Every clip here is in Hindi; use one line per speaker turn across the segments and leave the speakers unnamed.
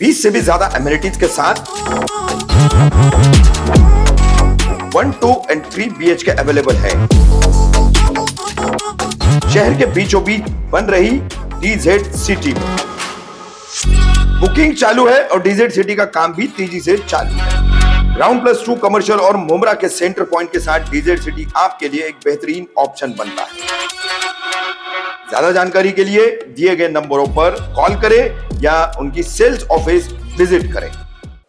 20 से भी ज्यादा एमिनिटीज के साथ 1, 2 एंड 3 BHK अवेलेबल है। शहर के बीचों बीच बन रही DZ सिटी में बुकिंग चालू है और DZ सिटी का काम भी तेजी से चालू है। ग्राउंड +2 कमर्शियल और मुमरा के सेंटर पॉइंट के साथ DZ सिटी आपके लिए एक बेहतरीन ऑप्शन बनता है। ज्यादा जानकारी के लिए दिए गए नंबरों पर कॉल करें या उनकी सेल्स ऑफिस विजिट करें।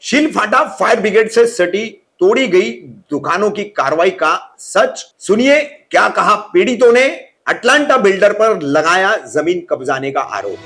शीलफाटा फायर ब्रिगेड से सटी तोड़ी गई दुकानों की कार्रवाई का सच सुनिए, क्या कहा पीड़ितों ने। अटलांटा बिल्डर पर लगाया जमीन कब्जाने का आरोप।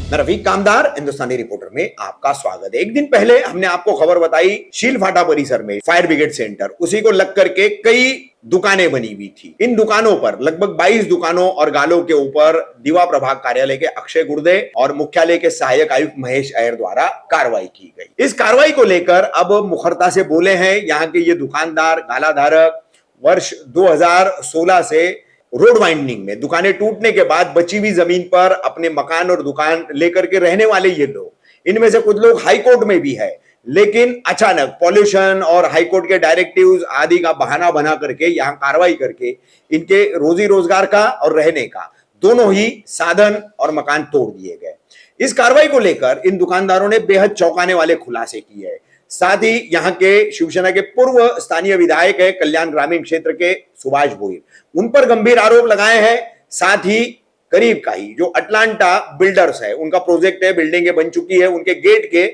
मैं रफीक कामदार, हिंदुस्तानी रिपोर्टर में आपका स्वागत है। एक दिन पहले हमने आपको खबर बताई, शीलफाटा परिसर में फायर ब्रिगेड सेंटर, उसी को लग करके कई दुकानें बनी हुई थी। इन दुकानों पर लगभग 22 दुकानों और गालों के ऊपर दीवा प्रभाग कार्यालय के अक्षय गुर्दे और मुख्यालय के सहायक आयुक्त महेश अय्यर द्वारा कार्रवाई की गई। इस कार्रवाई को लेकर अब मुखरता से बोले हैं यहाँ के ये दुकानदार, गालाधारक। वर्ष 2016 से रोड वाइंडिंग में दुकानें टूटने के बाद बची हुई जमीन पर अपने मकान और दुकान लेकर के रहने वाले ये लोग, इनमें से कुछ लोग हाई कोर्ट में भी है, लेकिन अचानक पॉल्यूशन और हाई कोर्ट के डायरेक्टिव्स आदि का बहाना बना करके यहां कार्रवाई करके इनके रोजी रोजगार का और रहने का दोनों ही साधन और मकान तोड़ दिए गए। इस कार्रवाई को लेकर इन दुकानदारों ने बेहद चौंकाने वाले खुलासे किए हैं। साथ ही यहाँ के शिवसेना के पूर्व स्थानीय विधायक है कल्याण ग्रामीण क्षेत्र के सुभाष भोईर, उन पर गंभीर आरोप लगाए हैं। साथ ही करीब का ही जो अटलांटा बिल्डर्स है, उनका प्रोजेक्ट है, बिल्डिंगें बन चुकी है, उनके गेट के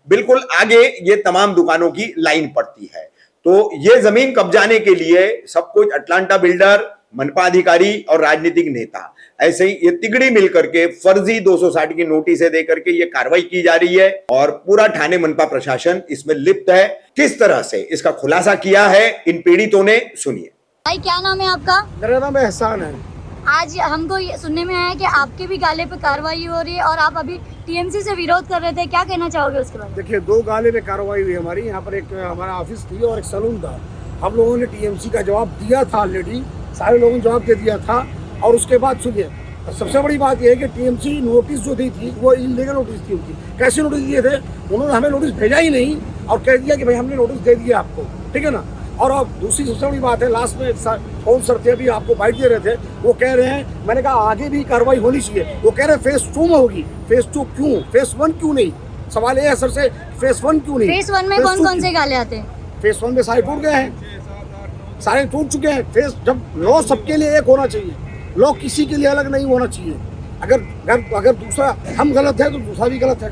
बिल्कुल आगे ये तमाम दुकानों की लाइन पड़ती है। तो ये जमीन कब्जाने के लिए सब कुछ अटलांटा बिल्डर, मनपा अधिकारी और राजनीतिक नेता, ऐसे ही ये तिगड़ी मिलकर के फर्जी 260 की नोटिस देकर के ये कार्रवाई की जा रही है और पूरा ठाणे मनपा प्रशासन इसमें लिप्त है। किस तरह से इसका खुलासा किया है इन पीड़ितों ने, सुनिए।
भाई क्या नाम है आपका?
मेरा नाम एहसान है।
आज हमको ये सुनने में आया कि आपके भी गाले पे कार्रवाई हो रही है और आप अभी TMC से विरोध कर रहे थे, क्या कहना चाहोगे उसके बारे में?
देखिए, 2 गाले पे कार्रवाई हुई हमारी। यहाँ पर एक हमारा ऑफिस थी और एक सलून था। हम लोगों ने TMC का जवाब दिया था ऑलरेडी, सारे लोगों ने जवाब दे दिया था। और उसके बाद सुनिए, सबसे बड़ी बात यह है कि TMC नोटिस जो दी थी वो इलीगल नोटिस थी उनकी। कैसे नोटिस दिए थे? उन्होंने हमें नोटिस भेजा ही नहीं और कह दिया कि भाई हमने नोटिस दे दिया आपको, ठीक है ना। और अब दूसरी सबसे बड़ी बात है, लास्ट में कौन सर थे अभी आपको बाइट दे रहे थे, वो कह रहे हैं, मैंने कहा आगे भी कार्रवाई होनी चाहिए। वो कह रहे हैं फेज 2 में होगी। फेज 2 क्यों? फेज 1 क्यों नहीं? सवाल ये है सर से, फेज 1 क्यों नहीं?
फेज 1 में कौन कौन से गाले आते हैं?
फेज 1 में सारे टूट गए हैं, सारे टूट चुके हैं। फेज जब लॉ सबके लिए एक होना चाहिए, लॉ किसी के लिए अलग नहीं होना चाहिए। अगर दूसरा हम गलत है तो दूसरा भी गलत है।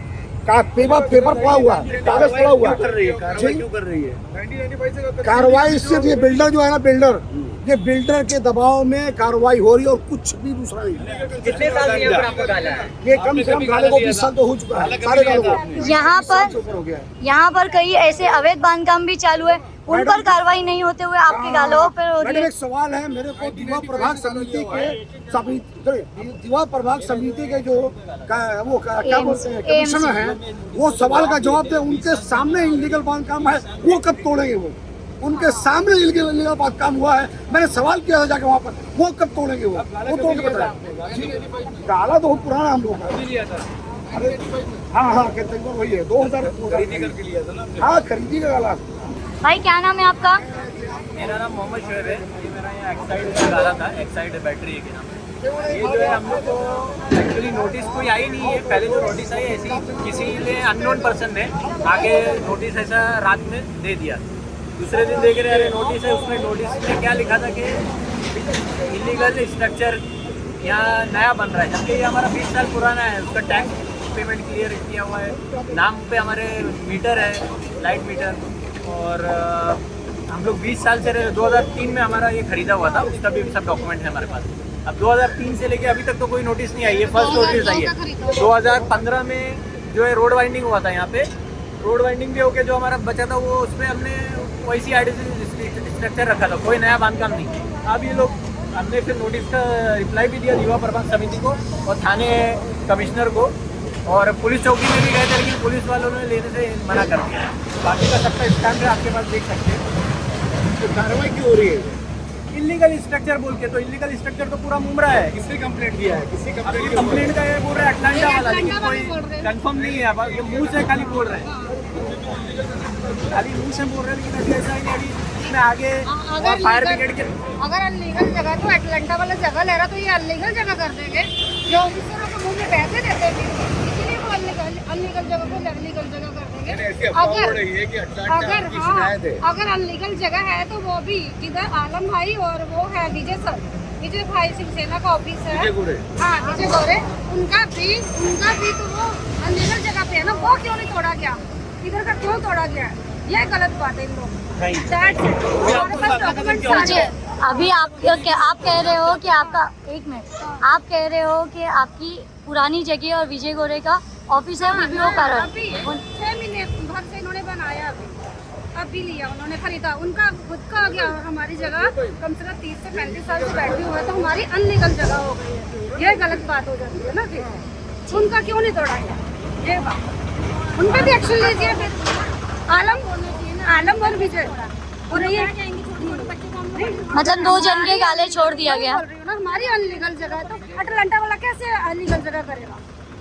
पेपर पड़ा हुआ है, कागज पड़ा हुआ है।
क्यों कर रही है
कार्रवाई? इससे ये बिल्डर जो है ना, बिल्डर, ये बिल्डर के दबाव में कार्रवाई हो रही है और कुछ भी दूसरा नहीं।
कितने साल से यहाँ पर आपको डाला है?
ये कम से कम गाले को 20 साल तो हो चुका है, सारे गालों को।
यहाँ पर कई ऐसे अवैध बांधकाम भी चालू है, उन पर कार्रवाई नहीं होते हुए आपके गालों पर हो रही है।
एक सवाल है मेरे को, दीवा प्रभाग समिति के जो वो क्या बोलते हैं कमिश्नर है, वो सवाल का जवाब दे। उनके सामने इलीगल बांधकाम है, वो कब तोड़ेंगे? वो उनके सामने इलीगल बांधकाम हुआ है, मैंने सवाल किया था जाके वहाँ पर, वो कब तोड़ेंगे? वो तोड़ के बताया। गाला तो पुराना हम लोग का। अरे हाँ, वही है 2000 खरीदी लिया था ना। हाँ, खरीदी का गाला।
भाई क्या नाम है आपका?
मेरा नाम मोहम्मद शोएब है। ये मेरा यहाँ एक्साइड का गाला था, एक्साइड बैटरी के नाम है। ये जो है हम लोग को एक्चुअली नोटिस कोई आई नहीं है। पहले जो नोटिस आई ऐसी किसी ने अननोन पर्सन ने आगे नोटिस ऐसा रात में दे दिया। दूसरे दिन देख रहे अरे नोटिस है, उसमें नोटिस में क्या लिखा था कि इलीगल स्ट्रक्चर यहाँ नया बन रहा है, जबकि ये हमारा 20 साल पुराना है। उसका टैक्स पेमेंट क्लियर किया हुआ है, नाम पे हमारे मीटर है, लाइट मीटर। और हम लोग 20 साल से 2003 में हमारा ये खरीदा हुआ था, उसका भी सब डॉक्यूमेंट है हमारे पास। अब 2003 से लेके अभी तक तो कोई नोटिस नहीं आई है। फर्स्ट नोटिस आई है 2015 में, जो है रोड वाइंडिंग हुआ था यहाँ पे। रोड वाइंडिंग भी होके जो हमारा बचा था वो उसमें हमने वैसी स्ट्रक्चर रखा था, कोई नया बांधकाम नहीं। अब ये लोग, हमने फिर नोटिस का रिप्लाई भी दिया दीवा प्रभाग समिति को और थाने कमिश्नर को, और पुलिस चौकी में भी गए थे, लेकिन पुलिस वालों ने लेने से मना कर दिया। बाकी का सबका स्टैंड है, आपके पास देख सकते हैं।
कार्रवाई क्यों हो रही है?
इलीगल स्ट्रक्चर बोल के, तो इलीगल स्ट्रक्चर तो पूरा मुमरा है।
किसने कंप्लेंट किया है? किसने
अभी कंप्लेंट का ये बोल रहे हैं अटलांटा वाला, लेकिन कोई कंफर्म नहीं है। अब ये मुंह से खाली बोल रहे हैं, खाली मुंह से बोल रहे हैं, लेकिन अभी ऐसा ही नहीं। अभी इसमें आगे फायर ब्रिगेड के
अगर अनलीगल जगह तो अटलांटा वाला जगह ले रहा तो ये अनलीगल जगह कर देंगे। जो ऑफिसरों को मुंह में पैसे देते हैं इसीलिए वो अनलीगल जगह को लीगल जगह कर देंगे। अगर अनलीगल जगह है तो वो भी इधर आलम भाई और वो है विजय सर, विजय भाई शिवसेना का ऑफिस है, हाँ विजय गोरे, उनका भी तो वो अनलीगल जगह पे है ना, वो क्यों नहीं तोड़ा गया? इधर का क्यों तोड़ा गया? ये गलत बात है इन लोगों
मुझे अभी आप कह रहे हो कि आपका, एक मिनट, आप कह रहे हो कि आपकी पुरानी जगह और विजय गोरे का ऑफिस है, अभी वो कर
अभी 6 महीने भर से इन्होंने बनाया, अभी लिया उन्होंने, खरीदा, उनका खुद का आ गया। हमारी जगह कम से कम 30 से 35 साल से बैठी हुआ है, तो हमारी अनलीगल जगह हो गई है। ये गलत बात हो जाती है ना। फिर उनका क्यों नहीं तोड़ा गया? ये बात, उन पर भी एक्शन लीजिए। फिर आलम और विजय और ये
मतलब 2 जन के गाले छोड़ दिया गया।
बोल रही हूँ ना, हमारी अनलीगल जगह है, तो अटलांटा वाला कैसे अनलीगल जगह करेगा?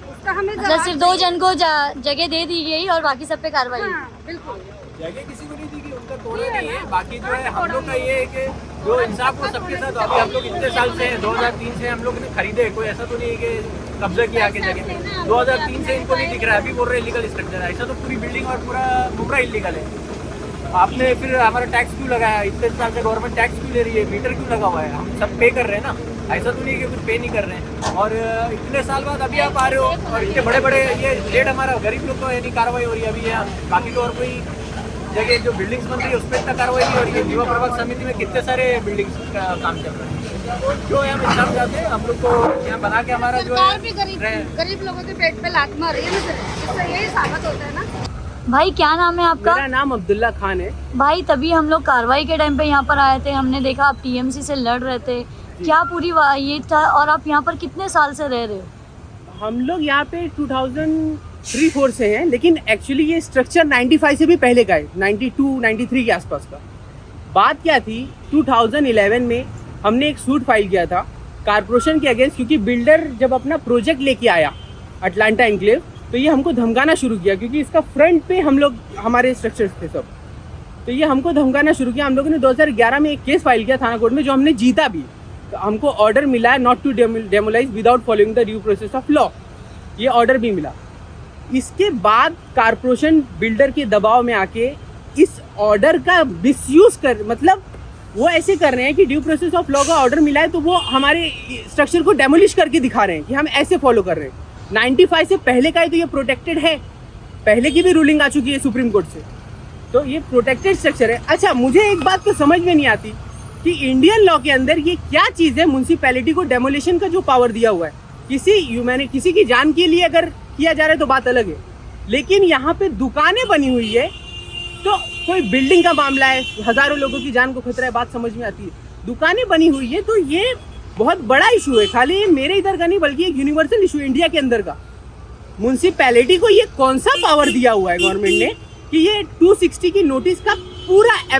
उसका हमें
मतलब सिर्फ 2 जन को जगह दे दी गई और बाकी सब पे कार्रवाई।
हाँ, बिल्कुल
जगह किसी को नहीं दी गई, उनका तोड़ा नहीं है। बाकी जो है हम लोग का ये है कि जो इंसाफ हो सबके साथ। अभी हम लोग इतने साल से 2003 से हम लोग ने खरीदे, कोई ऐसा तो नहीं है कि कब्जा किया आके जगह। 2003 से इनको नहीं दिख रहा है, अभी बोल रहे इलीगल स्ट्रक्चर है। ऐसा तो पूरी बिल्डिंग और पूरा इलीगल है। आपने फिर हमारा टैक्स क्यों लगाया? इतने साल से गवर्नमेंट टैक्स क्यों ले रही है? मीटर क्यों लगा हुआ है? हम सब पे कर रहे हैं ना, ऐसा तो नहीं है कि कुछ पे नहीं कर रहे हैं। और इतने साल बाद अभी आप आ रहे हो और इतने बड़े बड़े ये रेट, हमारा गरीब लोग तो यानी कार्रवाई हो रही है अभी यहाँ। बाकी तो और कोई जगह जो बिल्डिंग्स बन रही है उस पर इतना कार्रवाई नहीं हो रही है। युवा प्रभाग समिति में कितने सारे बिल्डिंग्स का काम चल रहा है। जो है हम इंसान चाहते हैं, हम लोग को यहाँ बना के हमारा जो
सरकार भी
है
गरीब लोगों के पेट पे लात मार रही है ना, इससे यही साबित होता है ना।
भाई क्या नाम है आपका?
मेरा नाम अब्दुल्ला खान है।
भाई तभी हम लोग कार्रवाई के टाइम पे यहाँ पर आए थे, हमने देखा आप टीएमसी से लड़ रहे थे, क्या पूरी ये था? और आप यहाँ पर कितने साल से रह रहे हो?
हम लोग यहाँ पे 2003-04 से हैं, लेकिन एक्चुअली ये स्ट्रक्चर 95 से भी पहले का है, 92-93 के आसपास का। बात क्या थी, 2011 में हमने एक सूट फाइल किया था कारपोरेशन के अगेंस्ट, क्योंकि बिल्डर जब अपना प्रोजेक्ट लेके आया अटलांटा एन्क्लेव, तो ये हमको धमकाना शुरू किया, क्योंकि इसका फ्रंट पे हम लोग, हमारे स्ट्रक्चर्स थे सब, तो ये हमको धमकाना शुरू किया। हम लोगों ने 2011 में एक केस फाइल किया थाना कोर्ट में, जो हमने जीता भी। तो हमको ऑर्डर मिला है not to demolish without following the due process of law, ये ऑर्डर भी मिला। इसके बाद कारपोरेशन बिल्डर के दबाव में आके इस ऑर्डर का मिसयूज कर, मतलब वो ऐसे कर रहे हैं कि ड्यू प्रोसेस ऑफ लॉ का ऑर्डर मिला है तो वो हमारे स्ट्रक्चर को डेमोलिश करके दिखा रहे हैं कि हम ऐसे फॉलो कर रहे हैं। 95 से पहले का ही तो ये प्रोटेक्टेड है, पहले की भी रूलिंग आ चुकी है सुप्रीम कोर्ट से, तो ये प्रोटेक्टेड स्ट्रक्चर है। अच्छा, मुझे एक बात तो समझ में नहीं आती कि इंडियन लॉ के अंदर ये क्या चीज़ है, म्युनिसिपैलिटी को डेमोलिशन का जो पावर दिया हुआ है, किसी की जान के लिए अगर किया जा रहा है तो बात अलग है, लेकिन यहाँ पे दुकानें बनी हुई है, तो कोई बिल्डिंग का मामला है, हजारों लोगों की जान को खतरा है, बात समझ में आती है। दुकानें बनी हुई है तो ये बहुत बड़ा इशू है, खाली मेरे इधर का नहीं बल्कि एक यूनिवर्सल इशू है इंडिया के अंदर का। म्युनिसिपैलिटी को ये कौन सा पावर दिया हुआ है गवर्नमेंट ने कि ये 260 की नोटिस का पूरा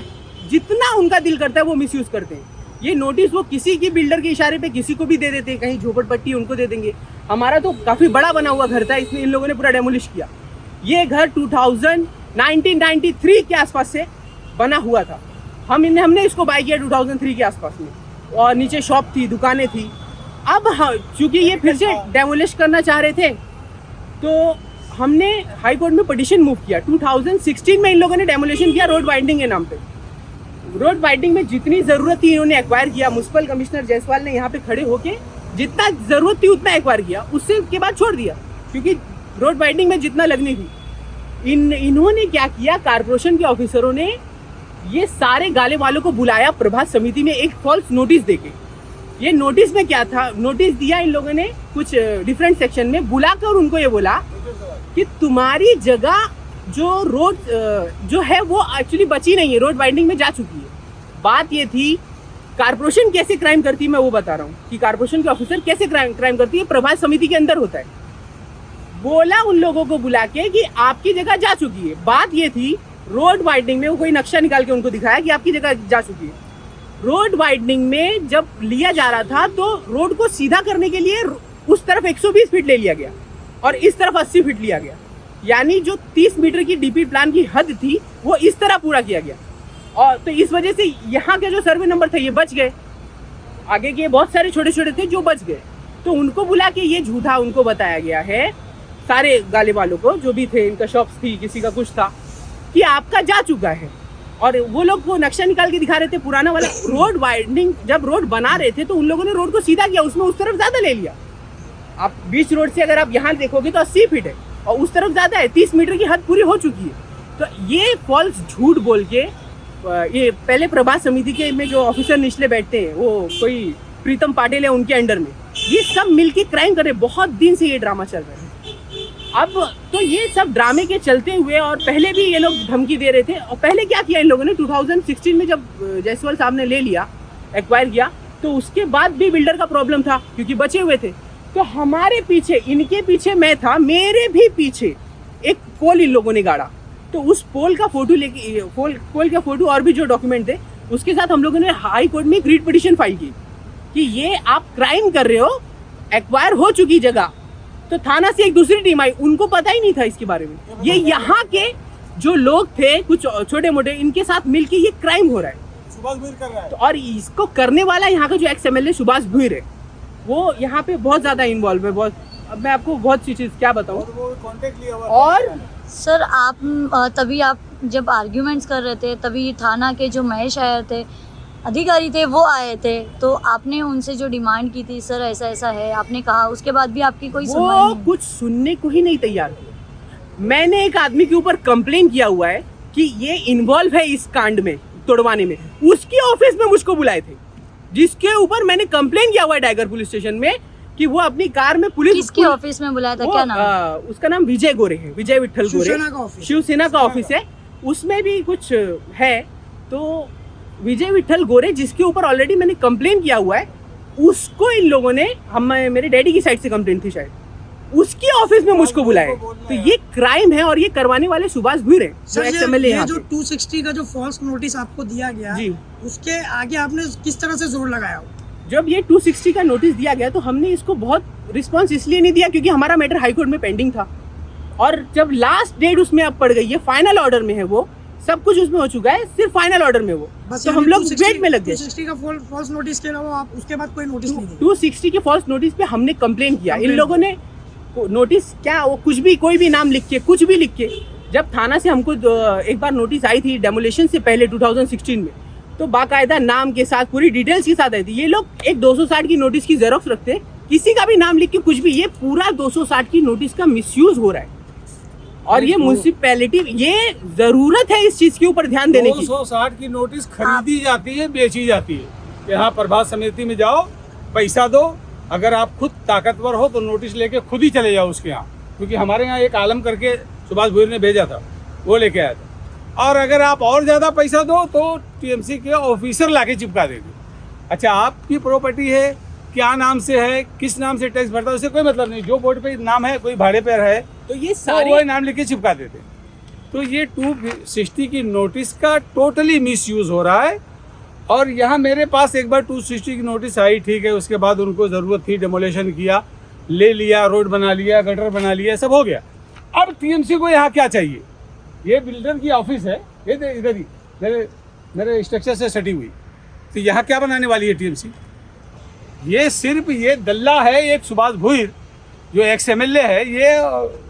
जितना उनका दिल करता है वो मिसयूज करते हैं। ये नोटिस वो किसी की बिल्डर के इशारे पे किसी को भी दे देते हैं, कहीं झोपड़पट्टी उनको दे देंगे। हमारा तो काफ़ी बड़ा बना हुआ घर था, इसमें इन लोगों ने पूरा डेमोलिश किया। ये घर 1993 के आसपास से बना हुआ था, हमने इसको बाय किया 2003 के आसपास में, और नीचे शॉप थी, दुकानें थी। अब चूंकि ये फिर से डेमोलिश करना चाह रहे थे तो हमने हाई कोर्ट में पिटीशन मूव किया। 2016 में इन लोगों ने डेमोलिशन किया रोड वाइंडिंग के नाम पे। रोड वाइंडिंग में जितनी ज़रूरत थी इन्होंने एक्वायर किया, म्युनिसिपल कमिश्नर जायसवाल ने यहाँ पे खड़े होके जितना ज़रूरत थी उतना एक्वायर किया, उससे के बाद छोड़ दिया, क्योंकि रोड वाइंडिंग में जितना लगनी थी। इन्होंने क्या किया, कारपोरेशन के ऑफिसरों ने ये सारे गाले वालों को बुलाया प्रभात समिति में एक फॉल्स नोटिस देके। ये नोटिस में क्या था, नोटिस दिया इन लोगों ने कुछ डिफरेंट सेक्शन में, बुलाकर उनको ये बोला कि तुम्हारी जगह जो रोड जो है वो एक्चुअली बची नहीं है, रोड वाइंडिंग में जा चुकी है। बात ये थी कारपोरेशन कैसे क्राइम करती है, मैं वो बता रहा हूँ कि कारपोरेशन के ऑफिसर कैसे क्राइम करती है, प्रभात समिति के अंदर होता है। बोला उन लोगों को बुला के कि आपकी जगह जा चुकी है। बात ये थी रोड वाइडनिंग में वो कोई नक्शा निकाल के उनको दिखाया कि आपकी जगह जा चुकी है। रोड वाइडनिंग में जब लिया जा रहा था तो रोड को सीधा करने के लिए उस तरफ 120 फीट ले लिया गया और इस तरफ 80 फीट लिया गया, यानी जो 30 मीटर की डीपी प्लान की हद थी वो इस तरह पूरा किया गया। और तो इस वजह से यहाँ के जो सर्वे नंबर थे ये बच गए, आगे के बहुत सारे छोटे छोटे थे जो बच गए। तो उनको बुला के ये झूठा उनको बताया गया है, सारे गाले वालों को जो भी थे, इनका शॉप्स थी, किसी का कुछ था, कि आपका जा चुका है। और वो लोग वो नक्शा निकाल के दिखा रहे थे पुराना वाला रोड वाइडनिंग। जब रोड बना रहे थे तो उन लोगों ने रोड को सीधा किया, उसमें उस तरफ ज्यादा ले लिया। आप बीच रोड से अगर आप यहाँ देखोगे तो 80 फीट है और उस तरफ ज्यादा है, 30 मीटर की हद पूरी हो चुकी है। तो ये फॉल्स झूठ बोल के ये पहले प्रभात समिति के में जो ऑफिसर निचले बैठते हैं, वो कोई प्रीतम पाटिल है उनके अंडर में, ये सब मिलके क्राइम कर रहे हैं। बहुत दिन से ये ड्रामा चल रहा है। अब तो ये सब ड्रामे के चलते हुए, और पहले भी ये लोग धमकी दे रहे थे। और पहले क्या किया इन लोगों ने, 2016 में जब जायसवाल साहब ने ले लिया, एक्वायर किया, तो उसके बाद भी बिल्डर का प्रॉब्लम था क्योंकि बचे हुए थे। तो हमारे पीछे, इनके पीछे मैं था, मेरे भी पीछे एक पोल इन लोगों ने गाड़ा। तो उस पोल का फोटो लेके, पोल का फोटो और भी जो डॉक्यूमेंट थे उसके साथ हम लोगों ने हाई कोर्ट में एक रीट पिटीशन फाइल की कि ये आप क्राइम कर रहे हो, एक्वायर हो चुकी जगह। तो थाना से एक दूसरी टीम आई, उनको पता ही नहीं था इसके बारे में। ये यहाँ के जो लोग थे कुछ छोटे मोटे, इनके साथ मिलके ये क्राइम हो रहा है,
सुभाष भुईर कर रहा है।
तो और इसको करने वाला यहाँ का जो एक्स MLA सुभाष भुईर है, वो यहाँ पे बहुत ज्यादा इन्वॉल्व है। बहुत, अब मैं आपको बहुत सी चीज क्या बताऊँ। और
सर आप तभी आप जब आर्ग्यूमेंट्स कर रहे थे तभी थाना के जो महेश आयर थे, अधिकारी थे, वो आए थे, तो आपने उनसे जो डिमांड की थी सर ऐसा ऐसा है, आपने कहा, उसके बाद भी आपकी कोई सुनवाई
वो
नहीं।
कुछ सुनने को ही नहीं तैयार थे। मैंने एक आदमी के ऊपर कंप्लेन किया हुआ है कि ये इन्वॉल्व है इस कांड में, तोड़वाने में, उसके ऑफिस में मुझको बुलाए थे, जिसके ऊपर मैंने कंप्लेन किया हुआ है टाइगर पुलिस स्टेशन में कि वो अपनी कार में पुलिस।
किसके ऑफिस में बुलाया था, क्या नाम?
उसका नाम विजय गोरे है, विजय विठल गोरे, शिवसेना का ऑफिस है, उसमें भी कुछ है। तो विजय विठल गोरे, जिसके ऊपर ऑलरेडी मैंने कंप्लेन किया हुआ है, उसको इन लोगों ने, मेरे डैडी की साइड से कंप्लेन थी शायद, उसके ऑफिस में मुझको बुलाए। तो ये क्राइम है और ये करवाने वाले सुभाष भुईर है, जो एक्स MLA
ये जो 260 का जो फॉल्स नोटिस आपको दिया गया
जी,
उसके आगे आपने किस तरह से जोर लगाया?
जब ये 260 का नोटिस दिया गया तो हमने इसको बहुत रिस्पांस इसलिए नहीं दिया क्योंकि हमारा मैटर हाई कोर्ट में पेंडिंग था, और जब लास्ट डेट उसमें अब पड़ गई है, फाइनल ऑर्डर में है, वो सब कुछ उसमें हो चुका है, सिर्फ फाइनल ऑर्डर में वो, तो हम लोग वेट में लग गए।
260 का फॉल्स नोटिस के अलावा आप उसके बाद कोई नोटिस नहीं दिया?
260 के फॉल्स नोटिस पे हमने कंप्लेन किया। इन लोगों ने नोटिस क्या, वो कुछ भी, कोई भी नाम लिख के, कुछ भी लिख के, जब थाना से हमको एक बार नोटिस आई थी डेमोलेशन से पहले 2016 में, तो बाकायदा नाम के साथ पूरी डिटेल्स के साथ आई थी। ये लोग एक 260 की नोटिस की जेरोक्स रखते हैं, किसी का भी नाम लिख के कुछ भी, ये पूरा 260 की नोटिस का मिसयूज हो रहा है। और ये म्युनिसिपैलिटी, ये जरूरत है इस चीज के ऊपर ध्यान देने की।
260 की नोटिस खरीदी जाती है, बेची जाती है। यहाँ प्रभात समिति में जाओ, पैसा दो, अगर आप खुद ताकतवर हो तो नोटिस लेके खुद ही चले जाओ उसके यहाँ, क्योंकि हमारे यहाँ एक आलम करके सुभाष भुईर ने भेजा था, वो लेके आया था। और अगर आप और ज़्यादा पैसा दो तो TMC के ऑफिसर लाके चिपका देंगे। अच्छा, आपकी प्रॉपर्टी है, क्या नाम से है, किस नाम से टैक्स भरता है, उससे कोई मतलब नहीं। जो बोर्ड पे नाम है, कोई भाड़े पर है,
तो ये सारे
वो नाम लिख के चिपका देते। तो ये 260 की नोटिस का टोटली मिसयूज हो रहा है। और यहाँ मेरे पास एक बार 260 की नोटिस आई, ठीक है, उसके बाद उनको ज़रूरत थी, डेमोलेशन किया, ले लिया, रोड बना लिया, गटर बना लिया, सब हो गया। अब TMC को यहाँ क्या चाहिए? ये बिल्डर की ऑफिस है, ये इधर ही मेरे स्ट्रक्चर से सटी हुई, तो यहाँ क्या बनाने वाली है TMC? ये सिर्फ ये दल्ला है एक सुभाष भुईर जो एक्स MLA है, ये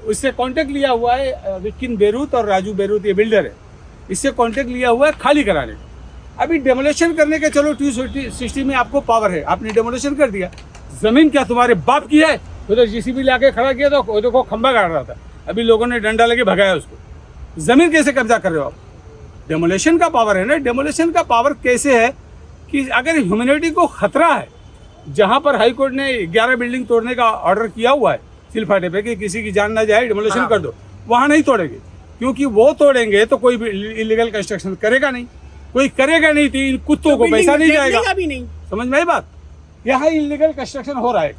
उससे कांटेक्ट लिया हुआ है, विकिन बेरूत और राजू बेरूत, ये बिल्डर है, इससे कांटेक्ट लिया हुआ है खाली कराने का। अभी डेमोलेशन करने के, चलो 260 में आपको पावर है, आपने डेमोलेशन कर दिया, जमीन क्या तुम्हारे बाप की है? उधर JCB लाके खड़ा किया तो देखो खंबा गाड़ रहा था, अभी लोगों ने डंडा लेके भगाया उसको। जमीन कैसे कब्जा कर रहे हो आप? डेमोलेशन का पावर है ना। डेमोलेशन का पावर कैसे है कि अगर ह्यूमैनिटी को खतरा है, जहां पर हाई कोर्ट ने 11 बिल्डिंग तोड़ने का ऑर्डर किया हुआ है सिलफाटे पे कि किसी की जान ना जाए, डेमोलेशन कर दो, वहां नहीं तोड़ेंगे, क्योंकि वो तोड़ेंगे तो कोई भी इलीगल कंस्ट्रक्शन करेगा नहीं, कोई करेगा नहीं, तो इन कुत्तों को पैसा नहीं जाएगा
भी नहीं।
समझ में आई बात? यहाँ इलीगल कंस्ट्रक्शन हो रहा है,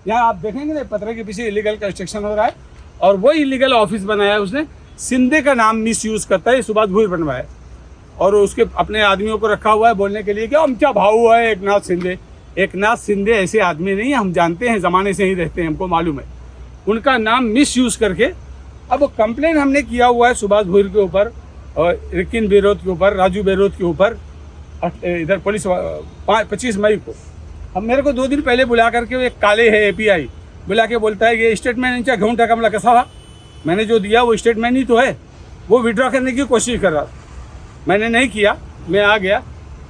यहाँ आप देखेंगे ना, पत्थर के पीछे इलीगल कंस्ट्रक्शन हो रहा है, और वो इलीगल ऑफिस बनाया है उसने। शिंदे का नाम मिस यूज करता है, सुभाष भुई बनवाया और उसके अपने आदमियों को रखा हुआ है बोलने के लिए कि आमचा भाऊ है एकनाथ शिंदे। एकनाथ शिंदे ऐसे आदमी नहीं है, हम जानते हैं, ज़माने से ही रहते हैं, हमको मालूम है। उनका नाम मिस यूज करके अब कंप्लेन हमने किया हुआ है सुभाष भुई के ऊपर और रिकिन बेरोत के ऊपर, राजू बेरोत के ऊपर, इधर पुलिस 25 मई को। अब मेरे को 2 दिन पहले बुला करके एक काले है API बुला के बोलता है ये स्टेटमेंट इनका घेऊन टाका मला कसा हुआ। मैंने जो दिया वो स्टेटमेंट ही तो है, वो विड्रॉ करने की कोशिश कर रहा था, मैंने नहीं किया, मैं आ गया।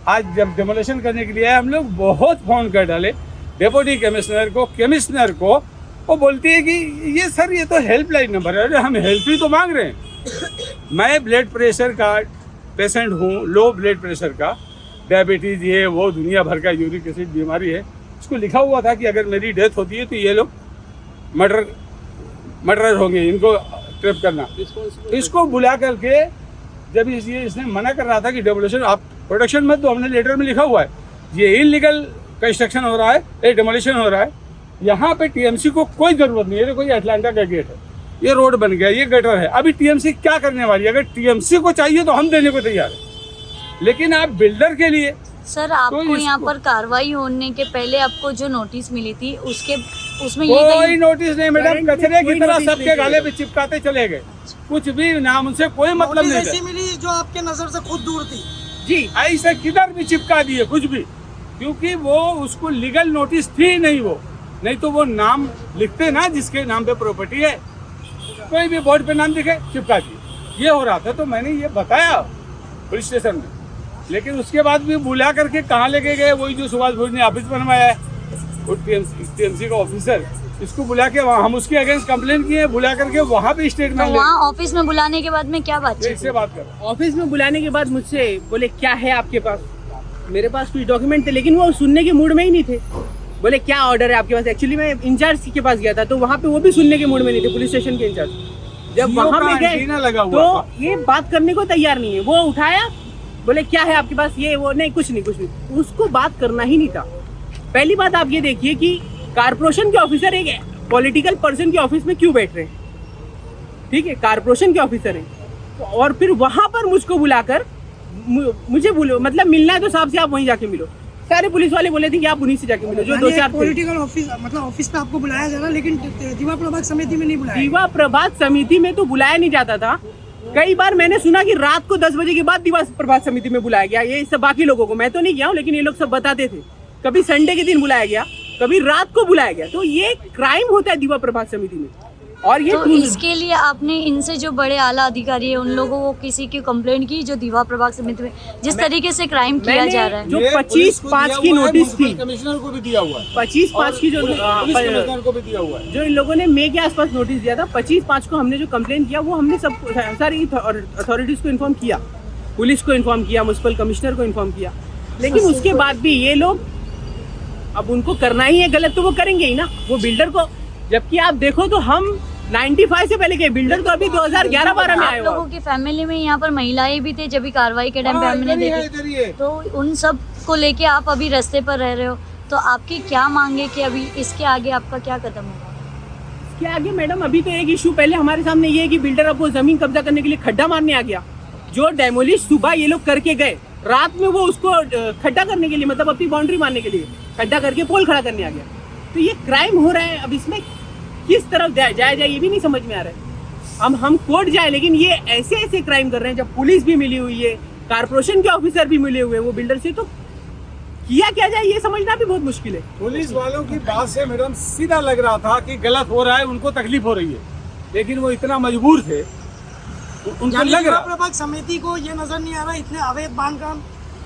आज जब डेमोलेशन करने के लिए आए हम लोग बहुत फ़ोन कर डाले डेप्यूटी कमिश्नर को, वो बोलती है कि ये सर ये तो हेल्पलाइन नंबर है। अरे हम हेल्प ही तो मांग रहे हैं। मैं ब्लड प्रेशर का पेशेंट हूँ, लो ब्लड प्रेशर का, डायबिटीज़ ये वो दुनिया भर का यूरिक एसिड बीमारी है। इसको लिखा हुआ था कि अगर मेरी डेथ होती है तो ये लोग मर्डर होंगे, इनको ट्रैप करना। इसको बुला करके जब इसने मना कर रहा था कि डेमोलिशन आप प्रोडक्शन मत दो, हमने लेटर में लिखा हुआ है ये इलीगल कंस्ट्रक्शन हो रहा है, ये डेमोलिशन हो रहा है, यहाँ पे TMC को कोई ज़रूरत नहीं है। देखो ये अटलांटा का गेट है, ये रोड बन गया, ये गटर है, अभी TMC क्या करने वाली है? अगर TMC को चाहिए तो हम देने को तैयार है, लेकिन आप बिल्डर के लिए।
सर आपको यहाँ पर कार्रवाई होने के पहले आपको जो नोटिस मिली थी उसमें ये
कोई नोटिस नहीं मैडम, कचरे की तरह सबके गाले पे चिपकाते चले गए, कुछ भी नाम उनसे कोई मतलब नहीं
ऐसी मिली जो आपके नजर से खुद दूर थी।
जी ऐसे किधर भी चिपका दिए कुछ भी, क्योंकि वो उसको लीगल नोटिस थी नहीं, वो नहीं तो वो नाम लिखते ना जिसके नाम पे प्रॉपर्टी है, कोई भी बोर्ड पे नाम दिखे चिपका दिए। ये हो रहा था तो मैंने ये बताया पुलिस स्टेशन में, लेकिन उसके बाद भी बुला करके कहाँ लेके गए? वही जो सुभाष भुई ने ऑफिस बनवाया है, वो TMC का ऑफिसर, इसको बुला के वहाँ हम उसके अगेंस्ट कंप्लेन किए, बुला करके वहाँ पे स्टेटमेंट।
वहाँ ऑफिस में बुलाने के बाद में क्या बातचीत?
से बात कर
ऑफिस में बुलाने के बाद मुझसे बोले क्या है आपके पास? मेरे पास कुछ डॉक्यूमेंट थे, लेकिन वो सुनने के मूड में ही नहीं थे। बोले क्या ऑर्डर है आपके पास? एक्चुअली मैं इंचार्ज के पास गया था, तो वहाँ पे वो भी सुनने के मूड में नहीं थे, पुलिस स्टेशन के इंचार्ज। जब वहाँ पे गए तो ये बात करने को तैयार नहीं है। वो उठाया, बोले क्या है आपके पास? ये वो नहीं, कुछ नहीं, उसको बात करना ही नहीं था। पहली बात आप ये देखिए कि कारपोरेशन के ऑफिसर एक पॉलिटिकल पर्सन के ऑफिस में क्यों बैठ रहे हैं? ठीक है, कारपोरेशन के ऑफिसर हैं, और फिर वहां पर मुझको बुलाकर मुझे बोलो, मतलब मिलना है तो साहब से आप वहीं जाके मिलो। सारे पुलिस वाले बोले थे कि आप उन्हीं से जाके मिलो, जो 2-4
पॉलिटिकल ऑफिस, मतलब ऑफिस पे आपको बुलाया जा रहा, लेकिन दीवा प्रभाग समिति में नहीं बुलाया।
दीवा प्रभाग समिति में तो बुलाया नहीं जाता था। कई बार मैंने सुना कि रात को 10 बजे के बाद दीवा प्रभाग समिति में बुलाया गया, ये सब बाकी लोगों को, मैं तो नहीं गया हूँ, लेकिन ये लोग सब बताते थे। कभी संडे के दिन बुलाया गया, कभी रात को बुलाया गया, तो ये क्राइम होता है दीवा प्रभाग समिति में। और ये
तो इसके लिए आपने इनसे जो बड़े आला अधिकारी है उन लोगों को किसी की कंप्लेंट की, जो दीवा प्रभाग समिति में जिस तरीके से क्राइम किया जा रहा है?
जो 25/5 की नोटिस थी,
कमिश्नर को भी दिया हुआ है,
25/5 की जो
कमिश्नर को भी दिया हुआ है,
जो इन लोगों ने मई के आसपास नोटिस दिया था, 25/5 को हमने जो कंप्लेन किया वो हमने सब सारी अथॉरिटीज को इन्फॉर्म किया, पुलिस को इन्फॉर्म किया, म्युनिसिपल कमिश्नर को इन्फॉर्म किया, लेकिन उसके बाद भी ये लोग, अब उनको करना ही है गलत तो वो करेंगे ही ना, वो बिल्डर को। जबकि आप देखो तो हम 95 से पहले के बिल्डर तो अभी 2011-12 में आए।
आप लोगों की फैमिली में यहाँ पर महिलाएं भी थे जब भी कार्रवाई के टाइम पे हमने देखी, तो उन सब को लेके आप अभी रास्ते पर रह रहे हो, तो आपकी क्या मांग है कि अभी इसके आगे आपका क्या कदम होगा?
इसके आगे मैडम अभी तो एक इशू पहले हमारे सामने ये है कि बिल्डर अब वो जमीन कब्जा करने के लिए खड्डा मारने आ गया, जो डेमोलिश सुबह ये लोग करके गए, रात में वो उसको खड्डा करने के लिए, मतलब अपनी बाउंड्री मारने के लिए खड्डा करके पोल खड़ा करने आ गया। तो ये क्राइम हो रहा है। अब इसमें किस तरफ जाया जाए ये भी नहीं समझ में आ रहा है। हम कोर्ट जाए, लेकिन ये ऐसे क्राइम कर रहे हैं, जब पुलिस भी मिली हुई है, कारपोरेशन के ऑफिसर भी मिले हुए हैं वो बिल्डर से, तो किया क्या जाए ये समझना भी बहुत मुश्किल है।
पुलिस वालों की बात से मैडम सीधा लग रहा था कि गलत हो रहा है, उनको तकलीफ हो रही है, लेकिन वो इतना मजबूर थे, उनको लग रहा।
प्रभाग समिति को ये नजर नहीं आ रहा इतने अवैध बांधकाम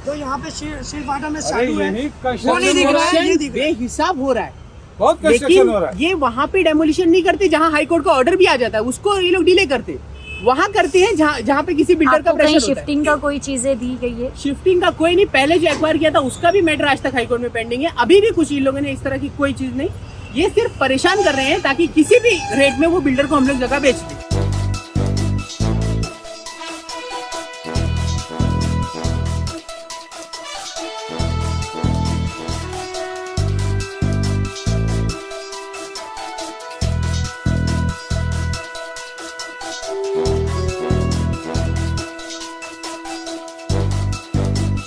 जो यहाँ पे शिलवाटा में चालू है, वो नहीं दिख रहा है, ये दिख रहा है।
बेहिसाब हो रहा है,
बहुत कंस्ट्रक्शन हो रहा है।
ये वहाँ पे डेमोलिशन नहीं करते जहाँ हाई कोर्ट का ऑर्डर भी आ जाता है, उसको ये लोग डिले करते, वहाँ करते हैं जहाँ पे किसी बिल्डर का प्रेशर होता है।
शिफ्टिंग का कोई चीजें दी गई है?
शिफ्टिंग का कोई नहीं, पहले जो एक्वायर किया था उसका भी मैटर आज तक हाई कोर्ट में पेंडिंग है, अभी भी कुछ इन लोगों ने इस तरह की कोई चीज नहीं। ये सिर्फ परेशान कर रहे हैं ताकि किसी भी रेट में वो बिल्डर को हम लोग जगह बेच दें।